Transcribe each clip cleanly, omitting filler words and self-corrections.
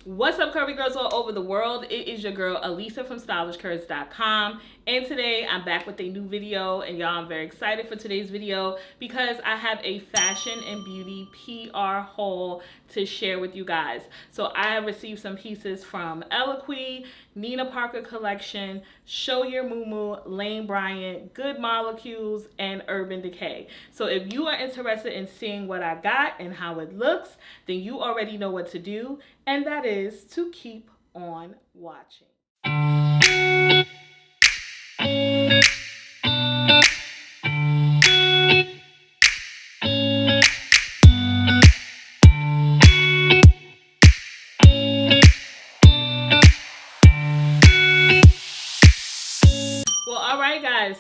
What's up, curvy girls all over the world? It is your girl Elisa from stylishcurves.com, and today I'm back with a new video. And y'all, I'm very excited for today's video because I have a fashion and beauty PR haul to share with you guys. So I have received some pieces from Eloquii, Neena Parker collection, Show Your Mumu, Lane Bryant, Good Molecules, and Urban Decay. So if you are interested in seeing what I got and how it looks, then you already know what to do, and that is to keep on watching.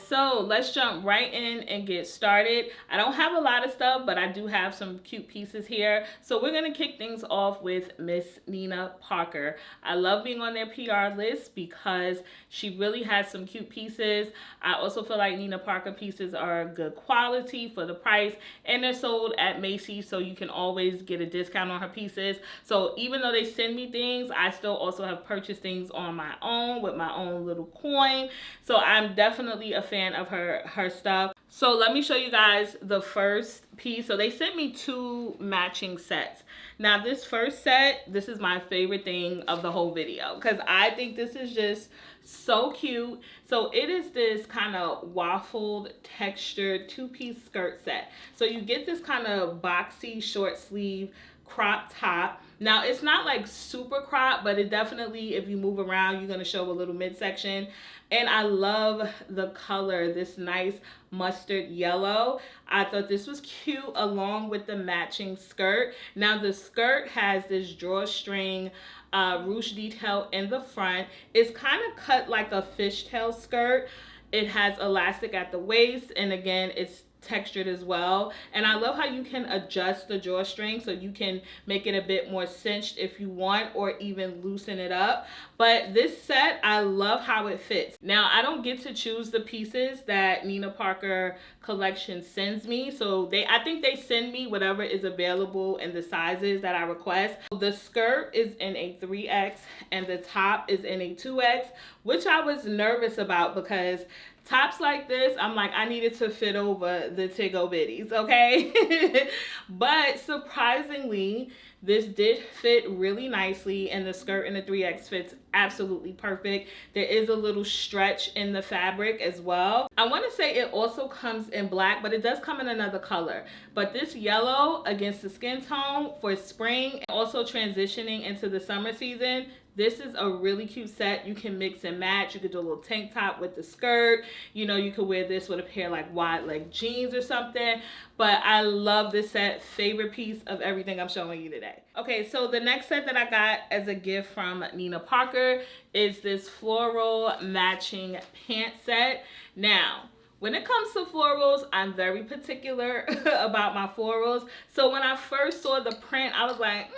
So let's jump right in and get started. I don't have a lot of stuff, but I do have some cute pieces here. So we're going to kick things off with Miss Neena Parker. I love being on their PR list because she really has some cute pieces. I also feel like Neena Parker pieces are good quality for the price, and they're sold at Macy's, so you can always get a discount on her pieces. So even though they send me things, I still also have purchased things on my own with my own little coin. So I'm definitely a fan of her stuff. So let me show you guys the first piece. So they sent me two matching sets. Now this first set, this is my favorite thing of the whole video because I think this is just so cute. So it is this kind of waffled textured two-piece skirt set. So you get this kind of boxy short sleeve crop top. Now it's not like super crop, but it definitely, if you move around, you're going to show a little midsection. And I love the color, this nice mustard yellow. I thought this was cute along with the matching skirt. Now the skirt has this drawstring ruche detail in the front. It's kind of cut like a fishtail skirt. It has elastic at the waist, and again, it's textured as well. And I love how you can adjust the drawstring so you can make it a bit more cinched if you want, or even loosen it up. But this set, I love how it fits. Now I don't get to choose the pieces that Neena Parker collection sends me, so I think they send me whatever is available in the sizes that I request. The skirt is in a 3X and the top is in a 2X, which I was nervous about because tops like this, I'm like, I needed to fit over the Tiggo bitties, okay? But surprisingly, this did fit really nicely, and the skirt in the 3X fits absolutely perfect. There is a little stretch in the fabric as well. I want to say it also comes in black, but it does come in another color. But this yellow against the skin tone for spring, and also transitioning into the summer season, this is a really cute set. You can mix and match. You could do a little tank top with the skirt. You know, you could wear this with a pair like wide leg jeans or something. But I love this set. Favorite piece of everything I'm showing you today. Okay, so the next set that I got as a gift from Neena Parker is this floral matching pant set. Now, when it comes to florals, I'm very particular about my florals. So when I first saw the print, I was like,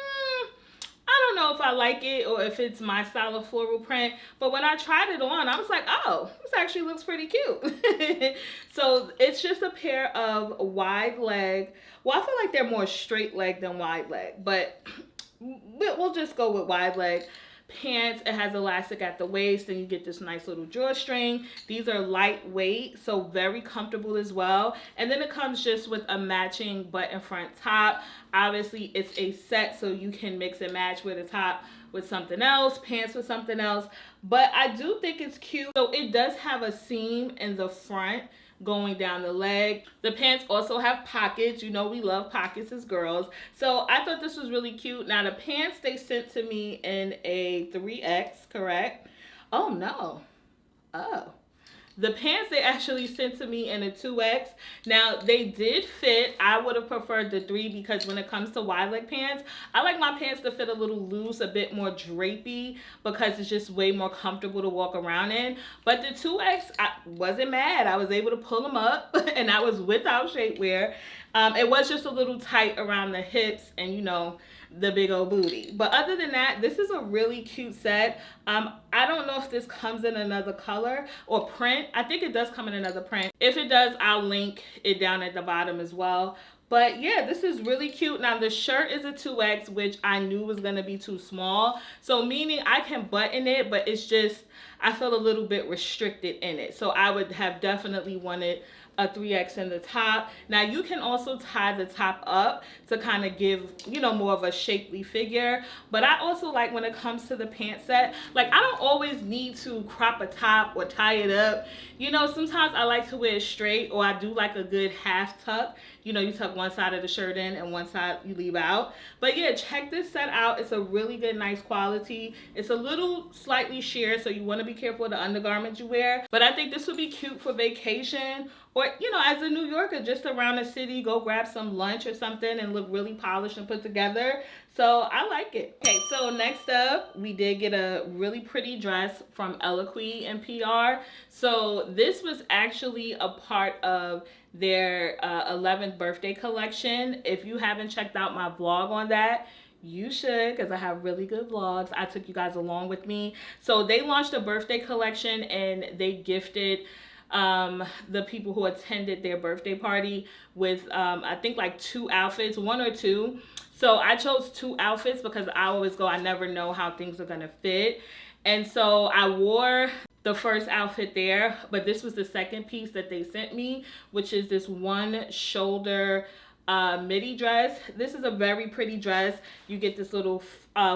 I don't know if I like it or if it's my style of floral print, but when I tried it on, I was like, oh, this actually looks pretty cute. So it's just a pair of wide leg. Well, I feel like they're more straight leg than wide leg, but we'll just go with wide leg pants. It has elastic at the waist, and you get this nice little drawstring. These are lightweight, so very comfortable as well. And then it comes just with a matching button front top. Obviously it's a set, so you can mix and match with a top with something else, pants with something else, but I do think it's cute. So it does have a seam in the front going down the leg. The pants also have pockets. You know we love pockets as girls. So I thought this was really cute. Now the pants they sent to me in a 3X, correct? Oh no. Oh. The pants they actually sent to me in a 2X. Now they did fit. I would have preferred the 3 because when it comes to wide leg pants, I like my pants to fit a little loose, a bit more drapey, because it's just way more comfortable to walk around in. But the 2X, I wasn't mad. I was able to pull them up and I was without shapewear. It was just a little tight around the hips and, you know, the big old booty. But other than that, this is a really cute set. I don't know if this comes in another color or print. I think it does come in another print. If it does, I'll link it down at the bottom as well. But yeah, this is really cute. Now the shirt is a 2X, which I knew was going to be too small. So meaning I can button it, but it's just, I feel a little bit restricted in it. So I would have definitely wanted a 3X in the top. Now you can also tie the top up to kind of give, you know, more of a shapely figure. But I also like when it comes to the pant set, like I don't always need to crop a top or tie it up. You know, sometimes I like to wear it straight, or I do like a good half tuck. You know, you tuck one side of the shirt in and one side you leave out. But yeah, check this set out. It's a really good, nice quality. It's a little slightly sheer, so you want to be careful of the undergarments you wear. But I think this would be cute for vacation, or, you know, as a New Yorker, just around the city, go grab some lunch or something and look really polished and put together. So I like it. Okay, so next up, we did get a really pretty dress from Eloquii and PR. So this was actually a part of their 11th birthday collection. If you haven't checked out my vlog on that, you should, because I have really good vlogs. I took you guys along with me. So they launched a birthday collection and they gifted the people who attended their birthday party with I think like 2 outfits, 1 or 2. So I chose 2 outfits because I always go, I never know how things are gonna fit. And so I wore the first outfit there, but this was the second piece that they sent me, which is this one shoulder midi dress. This is a very pretty dress. You get this little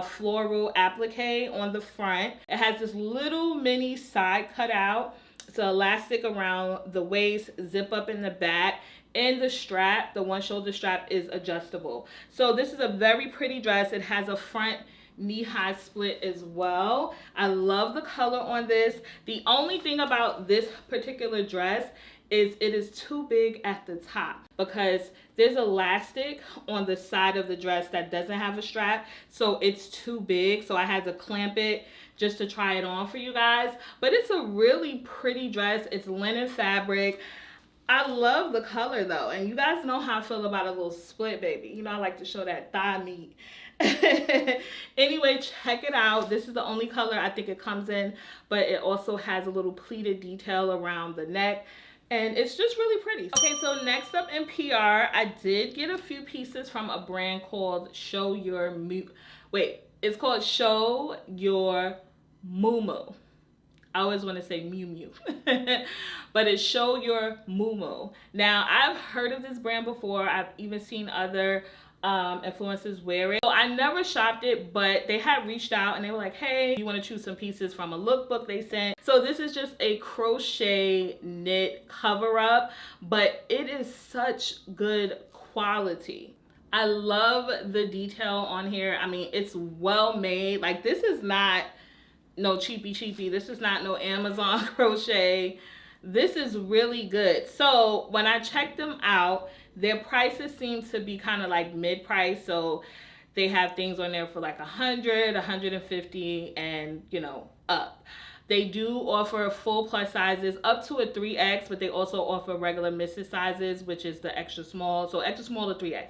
floral applique on the front. It has this little mini side cut out. It's elastic around the waist, zip up in the back, and the strap, the one shoulder strap, is adjustable. So this is a very pretty dress. It has a front knee-high split as well. I love the color on this. The only thing about this particular dress is it is too big at the top because there's elastic on the side of the dress that doesn't have a strap, so it's too big. So I had to clamp it just to try it on for you guys. But it's a really pretty dress. It's linen fabric. I love the color though, and you guys know how I feel about a little split, baby. You know, I like to show that thigh meat. Anyway, check it out. This is the only color I think it comes in, but it also has a little pleated detail around the neck, and it's just really pretty. Okay, so next up in PR, I did get a few pieces from a brand called Show Your Moo. Wait, it's called Show Your Mumu. I always want to say Mew Mew, but it's Show Your Mumu. Now, I've heard of this brand before. I've even seen other influencers wear it. So I never shopped it, but they had reached out and they were like, hey, you want to choose some pieces from a lookbook they sent. So this is just a crochet knit cover up, but it is such good quality. I love the detail on here. I mean, it's well made. Like, this is not no cheapy. This is not no Amazon crochet. This is really good. So when I checked them out, their prices seem to be kind of like mid-price. So they have things on there for like 100, 150, and you know, up. They do offer full plus sizes up to a 3X, but they also offer regular misses sizes, which is the extra small. So extra small to 3X.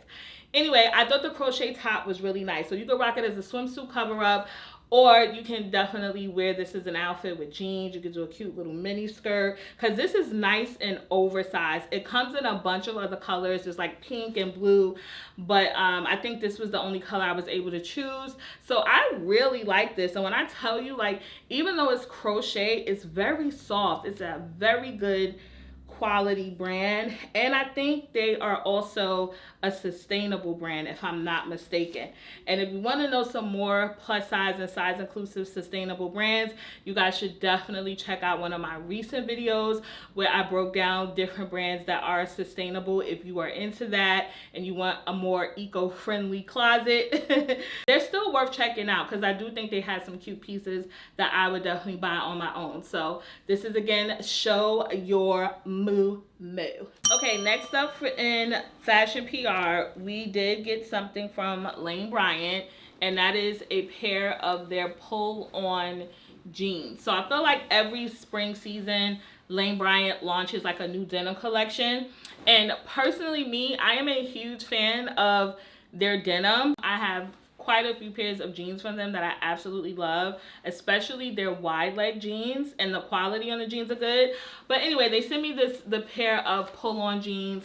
Anyway, I thought the crochet top was really nice. So you could rock it as a swimsuit cover up, or you can definitely wear this as an outfit with jeans. You could do a cute little mini skirt, because this is nice and oversized. It comes in a bunch of other colors. There's like pink and blue, but I think this was the only color I was able to choose. So I really like this. And when I tell you, like, even though it's crochet, it's very soft. It's a very good quality brand, and I think they are also a sustainable brand, if I'm not mistaken. And if you want to know some more plus size and size inclusive sustainable brands, you guys should definitely check out one of my recent videos where I broke down different brands that are sustainable. If you are into that and you want a more eco-friendly closet, they're still worth checking out, because I do think they have some cute pieces that I would definitely buy on my own. So this is, again, Show Your Moo. Okay, next up in fashion PR, we did get something from Lane Bryant, and that is a pair of their pull-on jeans. So I feel like every spring season, Lane Bryant launches like a new denim collection, and personally, I am a huge fan of their denim. I have quite a few pairs of jeans from them that I absolutely love, especially their wide leg jeans, and the quality on the jeans are good. But anyway, they sent me the pair of pull-on jeans.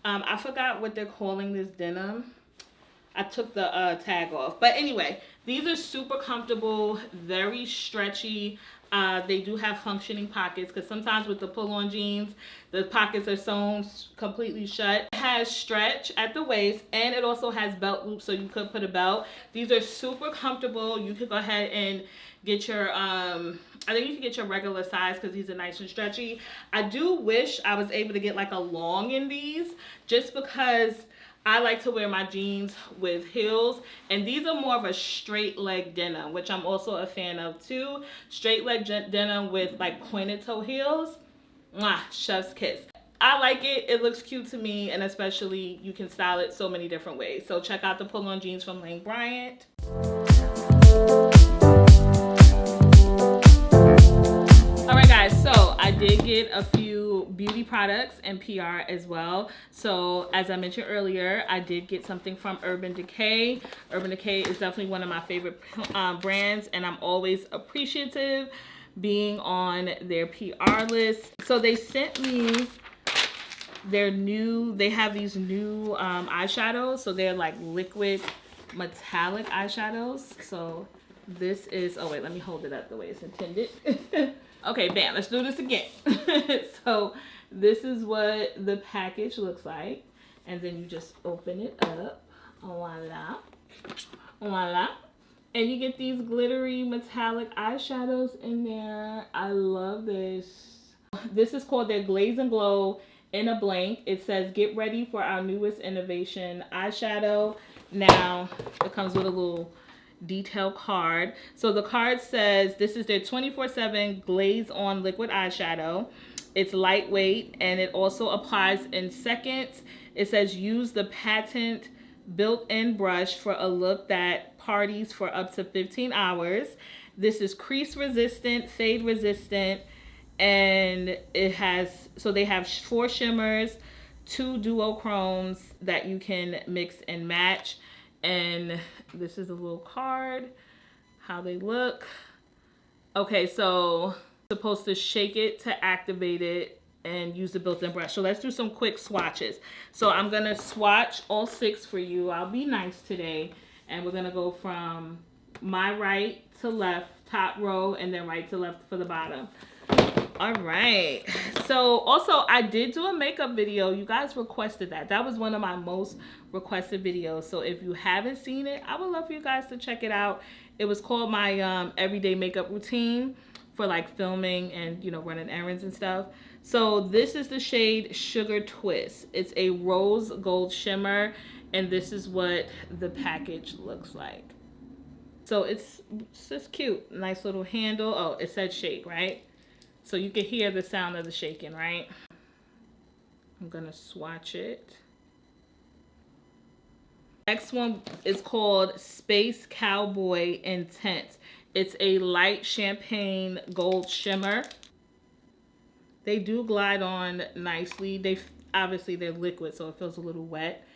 I forgot what they're calling this denim. I took the tag off. But anyway, these are super comfortable, very stretchy. They do have functioning pockets because sometimes with the pull-on jeans, the pockets are sewn completely shut. It has stretch at the waist, and it also has belt loops, so you could put a belt. These are super comfortable. You could go ahead and get your, I think you can get your regular size because these are nice and stretchy. I do wish I was able to get like a long in these, just because I like to wear my jeans with heels, and these are more of a straight leg denim, which I'm also a fan of too. Straight leg denim with like pointed toe heels. Mwah, chef's kiss. I like it. It looks cute to me, and especially you can style it so many different ways. So check out the pull-on jeans from Lane Bryant. Alright guys, so I did get a few beauty products and PR as well. So as I mentioned earlier, I did get something from Urban Decay. Urban Decay is definitely one of my favorite brands, and I'm always appreciative being on their PR list. So they sent me they have these new eyeshadows. So they're like liquid metallic eyeshadows. So this is, oh wait, let me hold it up the way it's intended. Okay, bam, let's do this again. So this is what the package looks like. And then you just open it up. Voila. Voila. And you get these glittery metallic eyeshadows in there. I love this. This is called their Glaze and Glow in a Blank. It says, get ready for our newest innovation eyeshadow. Now, it comes with a little detail card. So the card says this is their 24/7 glaze on liquid eyeshadow. It's lightweight and it also applies in seconds. It says use the patent built-in brush for a look that parties for up to 15 hours. This is crease resistant, fade resistant, and it has, so they have 4 shimmers, 2 duochromes that you can mix and match. And this is a little card, how they look. Okay, so supposed to shake it to activate it and use the built-in brush. So let's do some quick swatches. So I'm gonna swatch all 6 for you. I'll be nice today. And we're gonna go from my right to left, top row, and then right to left for the bottom. All right, so also I did do a makeup video. You guys requested that. That was one of my most requested videos. So if you haven't seen it, I would love for you guys to check it out. It was called my everyday makeup routine for like filming and, you know, running errands and stuff. So this is the shade Sugar Twist. It's a rose gold shimmer, and this is what the package looks like. So it's just cute. Nice little handle. Oh, it said shake, right? So you can hear the sound of the shaking, right? I'm gonna swatch it. Next one is called Space Cowboy Intense. It's a light champagne gold shimmer. They do glide on nicely. Obviously they're liquid, so it feels a little wet.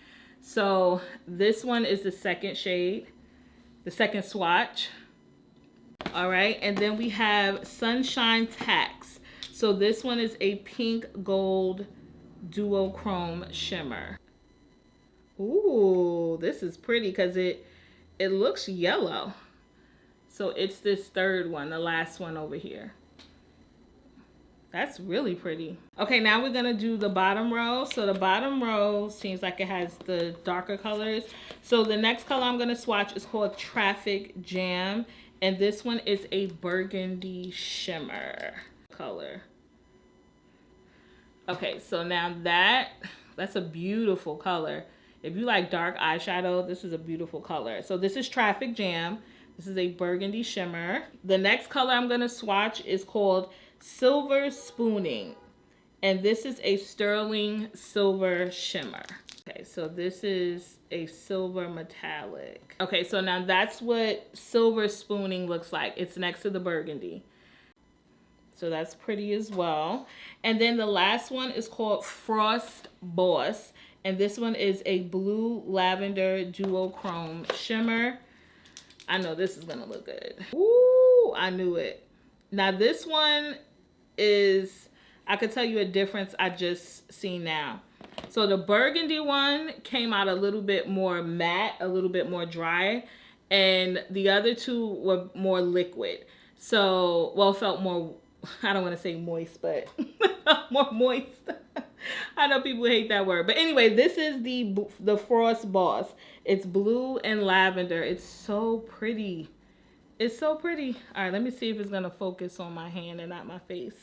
So this one is the second shade, the second swatch. All right, and then we have Sunshine Tax. So this one is a pink gold duochrome shimmer. Ooh, this is pretty because it looks yellow. So it's this third one, the last one over here. That's really pretty. Okay, now we're gonna do the bottom row. So the bottom row seems like it has the darker colors. So the next color I'm gonna swatch is called Traffic Jam. And this one is a burgundy shimmer color. Okay, so now that's a beautiful color. If you like dark eyeshadow, this is a beautiful color. So this is Traffic Jam. This is a burgundy shimmer. The next color I'm gonna swatch is called Silver Spooning. And this is a sterling silver shimmer. Okay, so this is a silver metallic. Okay, so now that's what Silver Spooning looks like. It's next to the burgundy. So that's pretty as well. And then the last one is called Frost Boss. And this one is a blue lavender duochrome shimmer. I know this is gonna look good. Ooh, I knew it. Now this one is, I could tell you a difference I just seen now. So the burgundy one came out a little bit more matte, a little bit more dry, and the other two were more liquid. So, well, felt more, I don't want to say moist, but more moist. I know people hate that word. But anyway, this is the Frost Boss. It's blue and lavender. It's so pretty. It's so pretty. All right, let me see if it's going to focus on my hand and not my face.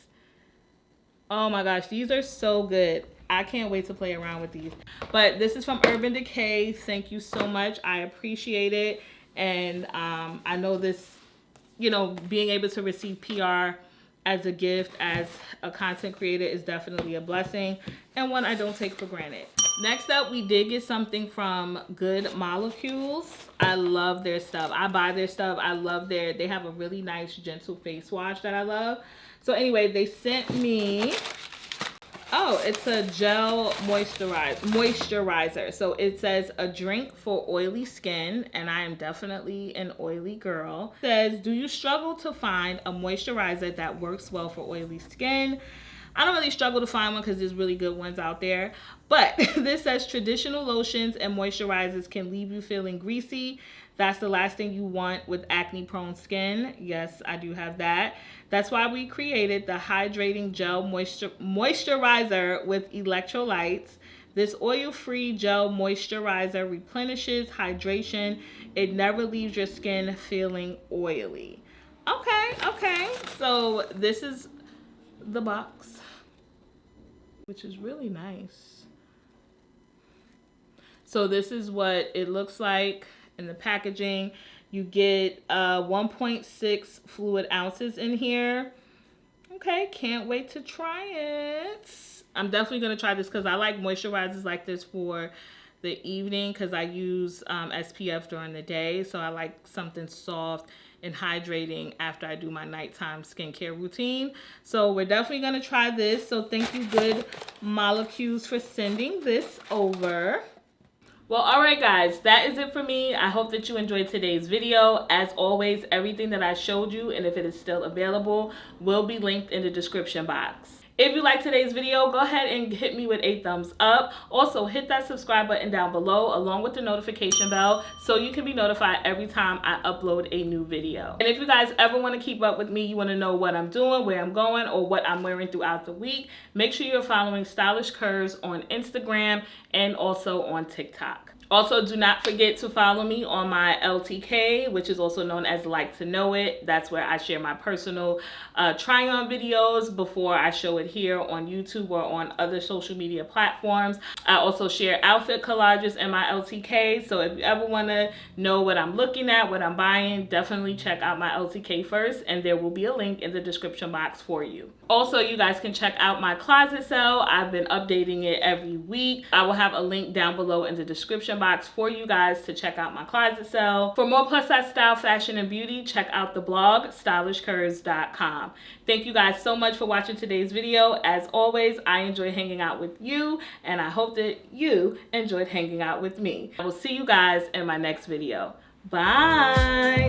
Oh my gosh, these are so good. I can't wait to play around with these. But this is from Urban Decay. Thank you so much. I appreciate it. And I know this, you know, being able to receive PR as a gift, as a content creator, is definitely a blessing and one I don't take for granted. Next up, we did get something from Good Molecules. I love their stuff. I buy their stuff. I love they have a really nice gentle face wash that I love. So anyway, they sent me, oh, it's a gel moisturizer. So it says a drink for oily skin, and I am definitely an oily girl. It says, do you struggle to find a moisturizer that works well for oily skin? I don't really struggle to find one because there's really good ones out there. But this says traditional lotions and moisturizers can leave you feeling greasy. That's the last thing you want with acne-prone skin. Yes, I do have that. That's why we created the Hydrating Gel Moisturizer with Electrolytes. This oil-free gel moisturizer replenishes hydration. It never leaves your skin feeling oily. Okay. So this is the box, which is really nice. So this is what it looks like in the packaging. You get 1.6 fluid ounces in here. Okay, can't wait to try it. I'm definitely gonna try this because I like moisturizers like this for the evening because I use SPF during the day. So I like something soft and hydrating after I do my nighttime skincare routine. So we're definitely gonna try this. So thank you, Good Molecules, for sending this over. Well, all right, guys, that is it for me. I hope that you enjoyed today's video. As always, everything that I showed you, and if it is still available, will be linked in the description box. If you liked today's video, go ahead and hit me with a thumbs up. Also, hit that subscribe button down below along with the notification bell so you can be notified every time I upload a new video. And if you guys ever want to keep up with me, you want to know what I'm doing, where I'm going, or what I'm wearing throughout the week, make sure you're following Stylish Curves on Instagram and also on TikTok. Also, do not forget to follow me on my LTK, which is also known as Like to Know It. That's where I share my personal try-on videos before I show it here on YouTube or on other social media platforms. I also share outfit collages in my LTK. So if you ever want to know what I'm looking at, what I'm buying, definitely check out my LTK first, and there will be a link in the description box for you. Also, you guys can check out my closet sale. I've been updating it every week. I will have a link down below in the description box for you guys to check out my closet sale. For more plus size style, fashion, and beauty, check out the blog stylishcurves.com. Thank you guys so much for watching today's video. As always, I enjoy hanging out with you, and I hope that you enjoyed hanging out with me. I will see you guys in my next video. Bye.